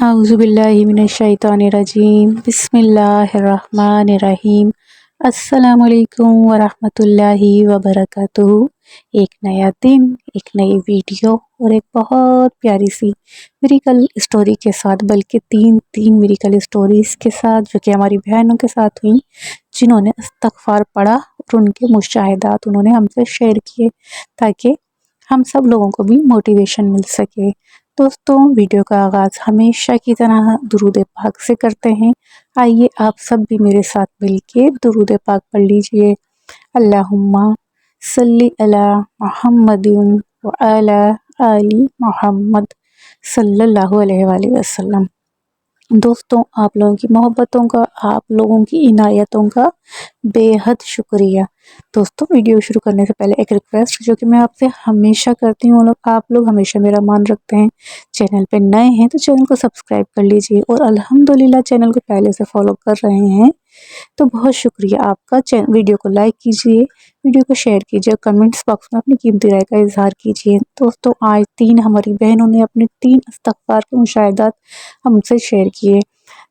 अऊज़ु बिल्लाहि मिनश्शैतानिर्रजीम बिस्मिल्लाहिर्रहमानिर्रहीम। अस्सलामु अलैकुम वरहमतुल्लाहि वबरकातुहू। एक नया दिन, एक नई वीडियो और एक बहुत प्यारी सी मिरेकल स्टोरी के साथ, बल्कि तीन मिरेकल स्टोरीज़ के साथ जो कि हमारी बहनों के साथ हुई, जिन्होंने इस्तग़फ़ार पढ़ा और उनके मुशाहिदात उन्होंने हमसे शेयर किए ताकि हम सब लोगों को भी मोटिवेशन मिल सके। दोस्तों, वीडियो का आगाज़ हमेशा की तरह दुरूद पाक से करते हैं। आइए आप सब भी मेरे साथ मिलके दुरूद पाक पढ़ लीजिए। अल्लाहुम्मा सल्ली अला मुहम्मदिन व अला आलि मुहम्मद सल्लल्लाहु अलैहि वसल्लम। दोस्तों, आप लोगों की मोहब्बतों का, आप लोगों की इनायतों का बेहद शुक्रिया। दोस्तों, वीडियो शुरू करने से पहले एक रिक्वेस्ट जो कि मैं आपसे हमेशा करती हूँ, आप लोग हमेशा मेरा मान रखते हैं। चैनल पे नए हैं तो चैनल को सब्सक्राइब कर लीजिए, और अल्हम्दुलिल्लाह चैनल को पहले से फॉलो कर रहे हैं तो बहुत शुक्रिया आपका। वीडियो को लाइक कीजिए, वीडियो को शेयर कीजिए, कमेंट्स बॉक्स में अपनी कीमती राय का इजहार कीजिए। दोस्तों, आज हमारी बहनों ने अपने 3 इस्तग़फ़ार के मुशाहिदात हमसे शेयर किए।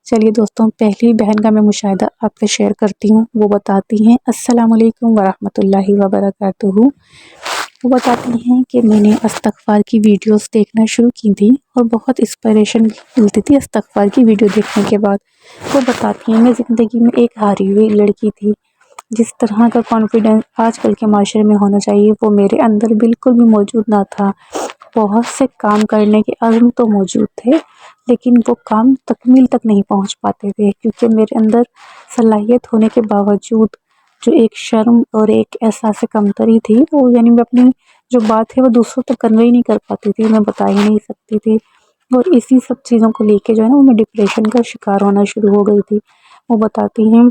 चलिए दोस्तों, पहली बहन का मैं मुशाहिदा आपसे शेयर करती हूँ। वो बताती हैं, अस्सलाम वालेकुम वरहमतुल्लाहि वबरकातुहू। वो बताती हैं कि मैंने इस्तग़फ़ार की वीडियोस देखना शुरू की थी और बहुत इंस्पिरेशन मिलती थी इस्तग़फ़ार की वीडियो देखने के बाद। वो बताती हैं, मैं ज़िंदगी में एक हारी हुई लड़की थी। जिस तरह का कॉन्फिडेंस आजकल के माशरे में होना चाहिए वो मेरे अंदर बिल्कुल भी मौजूद ना था। बहुत से काम करने के अज़्म तो मौजूद थे, लेकिन वो काम तकमील तक नहीं पहुंच पाते थे, क्योंकि मेरे अंदर सलाहियत होने के बावजूद जो एक शर्म और एक एहसास कमतरी थी, वो यानी मैं अपनी जो बात है वो दूसरों तक कन्वे ही नहीं कर पाती थी, मैं बता ही नहीं सकती थी। और इसी सब चीज़ों को लेके जो है ना, वो मैं डिप्रेशन का शिकार होना शुरू हो गई थी। वो बताती हैं,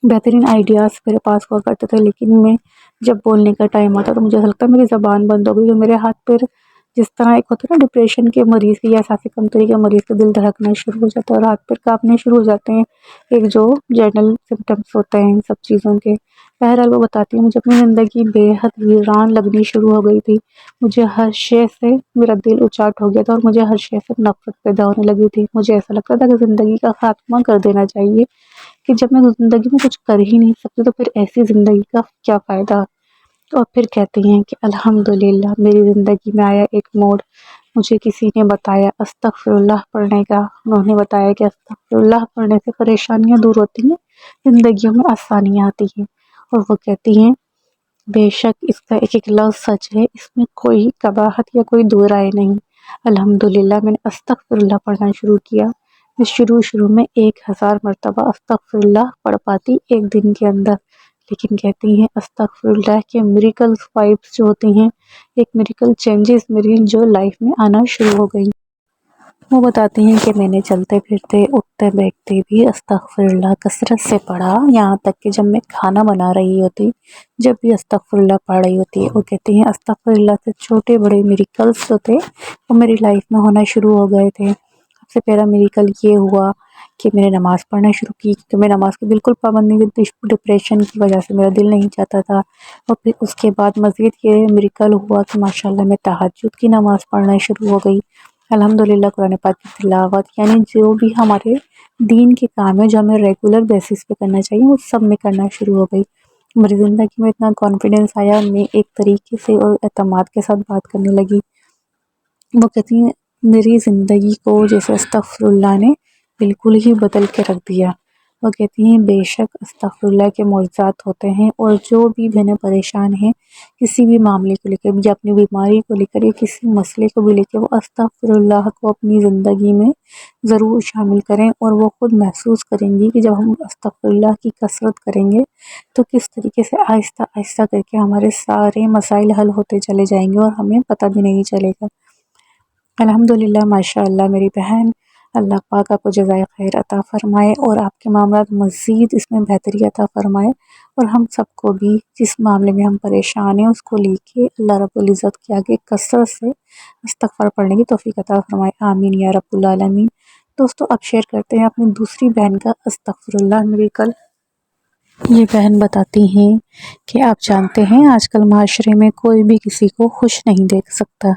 बेहतरीन आइडियाज़ मेरे पास हुआ करते थे, लेकिन मैं जब बोलने का टाइम आता तो मुझे ऐसा लगता है मेरी ज़बान बंद हो गई, तो मेरे हाथ पैर जिस तरह एक होता है ना डिप्रेशन के मरीज़ की या एहसास कमतरी के मरीज़ का दिल धड़कना शुरू हो जाता है और हाथ पैर काँपने शुरू हो जाते हैं। एक जो जनरल सिम्पटम्स होते हैं इन सब चीज़ों के। बहरहाल वो बताती है, मुझे अपनी ज़िंदगी बेहद वीरान लगनी शुरू हो गई थी। मुझे हर शय से मेरा दिल उचाट हो गया था और मुझे हर शय से नफ़रत पैदा होने लगी थी। मुझे ऐसा लगता था कि ज़िंदगी का खात्मा कर देना चाहिए, कि जब मैं ज़िंदगी में कुछ कर ही नहीं सकती तो फिर ऐसी ज़िंदगी का क्या फ़ायदा। और फिर कहती हैं कि अल्हम्दुलिल्लाह मेरी ज़िंदगी में आया एक मोड़। मुझे किसी ने बताया अस्तगफिरुल्लाह पढ़ने का। उन्होंने बताया कि अस्तगफिरुल्लाह पढ़ने से परेशानियाँ दूर होती हैं, ज़िंदगियों में आसानियाँ आती हैं। और वो कहती हैं, बेशक इसका एक-एक लफ्ज़ सच है, इसमें कोई कबाहत या कोई दो राय नहीं। अल्हम्दुलिल्लाह मैंने अस्तगफिरुल्लाह पढ़ना शुरू किया। मैं शुरू में 1000 मरतबा अस्तगफिरुल्लाह पढ़ पाती एक दिन के अंदर। लेकिन कहती हैं, अस्तगफिरुल्लाह के मिरेकल्स वाइब्स जो होती हैं, एक मिरेकल चेंजेस मेरी जो लाइफ में आना शुरू हो गई। वो बताती हैं कि मैंने चलते फिरते, उठते बैठते भी अस्तगफिरुल्लाह कसरत से पढ़ा, यहाँ तक कि जब मैं खाना बना रही होती, जब भी अस्तगफिरुल्लाह पढ़ रही होती है। वो कहती हैं, अस्तगफिरुल्लाह से छोटे बड़े मिरेकल्स जो थे वो मेरी लाइफ में होना शुरू हो गए थे। सबसे पहला मिरेकल ये हुआ कि मैंने नमाज़ पढ़ना शुरू की, क्योंकि मैं नमाज की बिल्कुल पाबंद नहीं थी, डिप्रेशन की वजह से मेरा दिल नहीं चाहता था। और फिर उसके बाद मज़ीद ये मिरेकल हुआ कि माशाल्लाह मैं तहज्जुद की नमाज़ पढ़ना शुरू हो गई। अल्हम्दुलिल्लाह कुरान पाक की तिलावत, यानी जो भी हमारे दीन के काम है जो हमें रेगुलर बेसिस पे करना चाहिए, वो सब मैं करना शुरू हो गई। मेरी ज़िंदगी में इतना कॉन्फिडेंस आया, मैं एक तरीके से और एतमाद के साथ बात करने लगी। वो कहती हैं, मेरी ज़िंदगी को जैसे अस्तगफिरुल्लाह ने बिल्कुल ही बदल के रख दिया। वो कहती हैं, बेशक अस्तगफिरुल्लाह के मोअज़्ज़ात होते हैं, और जो भी बहनें परेशान हैं किसी भी मामले को लेकर या अपनी बीमारी को लेकर या किसी मसले को भी लेकर, वो अस्तगफिरुल्लाह को अपनी ज़िंदगी में ज़रूर शामिल करें, और वो ख़ुद महसूस करेंगी कि जब हम अस्तगफिरुल्लाह की कसरत करेंगे तो किस तरीके से आहिस्ता आहिस्ता करके हमारे सारे मसाइल हल होते चले जाएंगे और हमें पता भी नहीं चलेगा। अल्हम्दुलिल्लाह माशाअल्लाह मेरी बहन, अल्लाह पाक आपको जज़ाए खैर अता फ़रमाए और आपके मामलात मज़ीद इसमें बेहतरी अता फ़रमाए, और हम सबको भी जिस मामले में हम परेशान हैं उसको लेके अल्लाह रब्बुल इज़्ज़त के आगे कसरत से इस्तग़फ़ार पढ़ने की तौफ़ीक़ अता फ़रमाए। आमीन या रब्बुल आलमीन। दोस्तों, अब शेयर करते हैं अपनी दूसरी बहन का अस्तग़फ़िरुल्लाह मिरेकल। ये बहन बताती हैं कि आप जानते हैं, आजकल माशरे में कोई भी किसी को खुश नहीं देख सकता।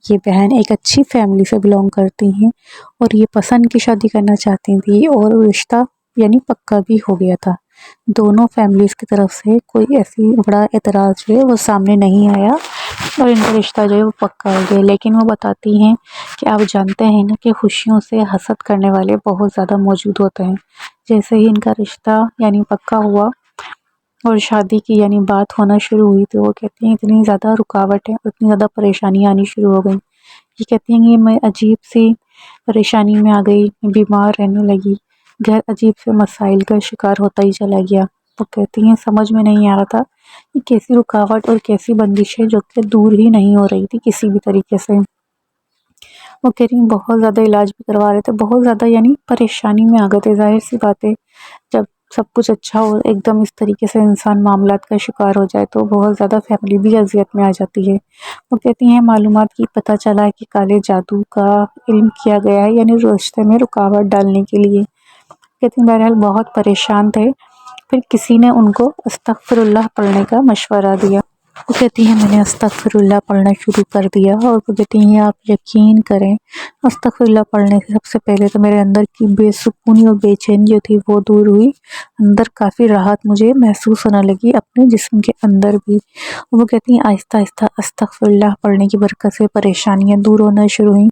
یہ بہن ایک اچھی فیملی سے بلونگ کرتی ہیں اور یہ پسند کی شادی کرنا چاہتی تھی اور رشتہ یعنی پکا بھی ہو گیا تھا۔ دونوں فیملیز کی طرف سے کوئی ایسی بڑا اعتراض جو ہے وہ سامنے نہیں آیا اور ان کا رشتہ جو ہے وہ پکا ہو گیا۔ لیکن وہ بتاتی ہیں کہ آپ جانتے ہیں نا کہ خوشیوں سے حسد کرنے والے بہت زیادہ موجود ہوتے ہیں۔ جیسے ہی ان کا رشتہ یعنی پکا ہوا اور شادی کی یعنی بات ہونا شروع ہوئی تو وہ کہتی ہیں اتنی زیادہ رکاوٹ ہے، اتنی زیادہ پریشانی آنی شروع ہو گئی۔ یہ کہتی ہیں کہ میں عجیب سی پریشانی میں آ گئی، بیمار رہنے لگی، گھر عجیب سے مسائل کا شکار ہوتا ہی چلا گیا۔ وہ کہتی ہیں سمجھ میں نہیں آ رہا تھا کہ کیسی رکاوٹ اور کیسی بندش ہے جو کہ دور ہی نہیں ہو رہی تھی کسی بھی طریقے سے۔ وہ کہہ رہی ہیں بہت زیادہ علاج بھی کروا رہے تھے، بہت زیادہ یعنی پریشانی میں آ گئے تھے۔ ظاہر سی بات ہے جب سب کچھ اچھا ہو ایک دم اس طریقے سے انسان معاملات کا شکار ہو جائے تو بہت زیادہ فیملی بھی اذیت میں آ جاتی ہے۔ وہ کہتی ہیں معلومات کی پتہ چلا ہے کہ کالے جادو کا علم کیا گیا ہے یعنی رشتے میں رکاوٹ ڈالنے کے لیے۔ کہتی ہیں بہرحال بہت پریشان تھے، پھر کسی نے ان کو استغفر اللہ پڑھنے کا مشورہ دیا۔ وہ کہتی ہیں میں نے استغفر اللہ پڑھنا شروع کر دیا اور وہ کہتی ہیں آپ یقین کریں استغفر اللہ پڑھنے سے سب سے پہلے تو میرے اندر کی بے سکونی اور بے چینی جو تھی وہ دور ہوئی، اندر کافی راحت مجھے محسوس ہونے لگی اپنے جسم کے اندر بھی۔ وہ کہتی ہیں آہستہ آہستہ استغفر اللہ پڑھنے کی برکت سے پریشانیاں دور ہونا شروع ہوئیں۔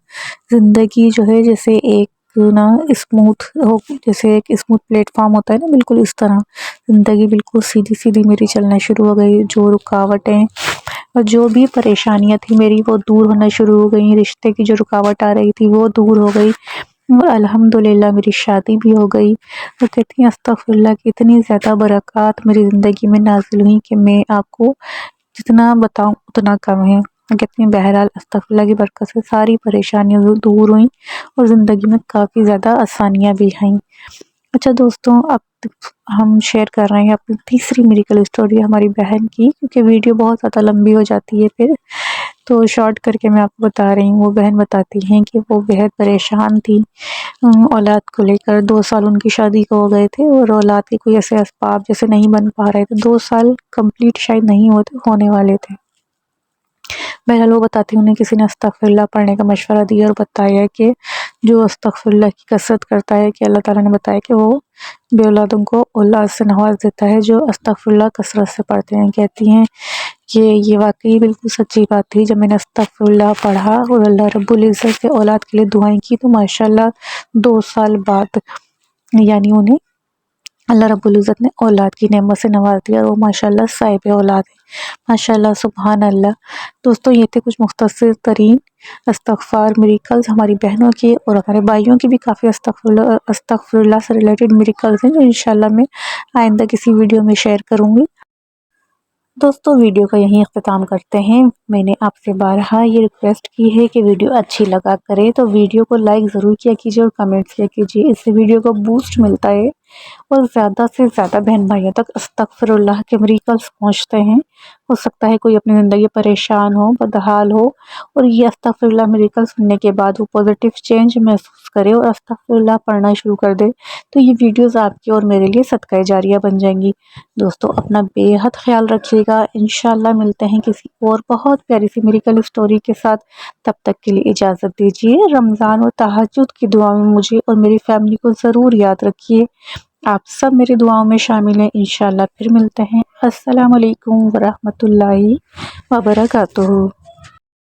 زندگی جو ہے جیسے ایک نا اسموتھ ہو، جیسے ایک اسموتھ پلیٹ فارم ہوتا ہے نا، بالکل اس طرح زندگی بالکل سیدھی سیدھی میری چلنا شروع ہو گئی۔ جو رکاوٹیں اور جو بھی پریشانیاں تھیں میری وہ دور ہونا شروع ہو گئی، رشتے کی جو رکاوٹ آ رہی تھی وہ دور ہو گئی اور الحمدللہ میری شادی بھی ہو گئی۔ وہ کہتی ہیں استغفر اللہ کی اتنی زیادہ برکات میری زندگی میں نازل ہوئی کہ میں آپ کو جتنا بتاؤں اتنا کم ہے۔ وہ کہتی ہیں بہرحال استغفر اللہ کی برکت سے ساری پریشانیاں دور ہوئیں اور زندگی میں کافی زیادہ آسانیاں بھی آئیں۔ اچھا دوستوں، اب ہم شیئر کر رہے ہیں اپنی تیسری میریکل اسٹوری ہماری بہن کی، کیونکہ ویڈیو بہت زیادہ لمبی ہو جاتی ہے پھر تو شارٹ کر کے میں آپ کو بتا رہی ہوں۔ وہ بہن بتاتی ہیں کہ وہ بہت پریشان تھی اولاد کو لے کر۔ 2 سال ان کی شادی کو ہو گئے تھے اور اولاد کے کوئی ایسے اسباب جیسے نہیں بن پا رہے تھے، 2 سال کمپلیٹ شاید نہیں ہونے والے تھے۔ بہرحال وہ بتاتی ہیں انہیں کسی نے استغفر اللہ پڑھنے کا مشورہ دیا اور بتایا کہ جو استغفر اللہ کی کثرت کرتا ہے کہ اللہ تعالیٰ نے بتایا کہ وہ بے اولادوں کو اولاد سے نواز دیتا ہے جو استغفر اللہ کثرت سے پڑھتے ہیں۔ کہتی ہیں کہ یہ واقعی بالکل سچی بات تھی۔ جب میں نے استغفر اللہ پڑھا اور اللہ رب العزت سے اولاد کے لیے دعائیں کی تو ماشاءاللہ 2 سال بعد یعنی انہیں اللہ رب العزت نے اولاد کی نعمت سے نواز دیا اور وہ ماشاءاللہ صاحب اولاد ہے۔ ماشاءاللہ سبحان اللہ۔ دوستوں یہ تھے کچھ مختصر ترین استغفار میریکلز ہماری بہنوں کی، اور ہمارے بھائیوں کی بھی کافی استغفر اللہ سے ریلیٹڈ میریکلز ہیں جو انشاءاللہ میں آئندہ کسی ویڈیو میں شیئر کروں گی۔ دوستوں ویڈیو کا یہیں اختتام کرتے ہیں۔ میں نے آپ سے بارہا یہ ریکویسٹ کی ہے کہ ویڈیو اچھی لگا کرے تو ویڈیو کو لائک ضرور کیا کیجیے اور کمنٹ کیا کیجیے، اس سے ویڈیو کو بوسٹ ملتا ہے اور زیادہ سے زیادہ بہن بھائیوں تک استغفر اللہ کے میریکلز پہنچتے ہیں۔ ہو سکتا ہے کوئی اپنی زندگی پریشان ہو، بدحال ہو اور یہ استغفر اللہ میریکل سننے کے بعد وہ پازیٹیو چینج محسوس کرے اور استغفر اللہ پڑھنا شروع کر دے تو یہ ویڈیوز آپ کی اور میرے لیے صدقہ جاریہ بن جائیں گی۔ دوستو اپنا بے حد خیال رکھیے گا، انشاءاللہ ملتے ہیں کسی اور بہت پیاری سی میریکل اسٹوری کے ساتھ۔ تب تک کے لیے اجازت دیجیے۔ رمضان اور تہجد کی دعا میں مجھے اور میری فیملی کو ضرور یاد رکھیے۔ آپ سب میری دعاؤں میں شامل ہیں۔ انشاءاللہ پھر ملتے ہیں۔ السلام علیکم ورحمۃ اللہ وبرکاتہ۔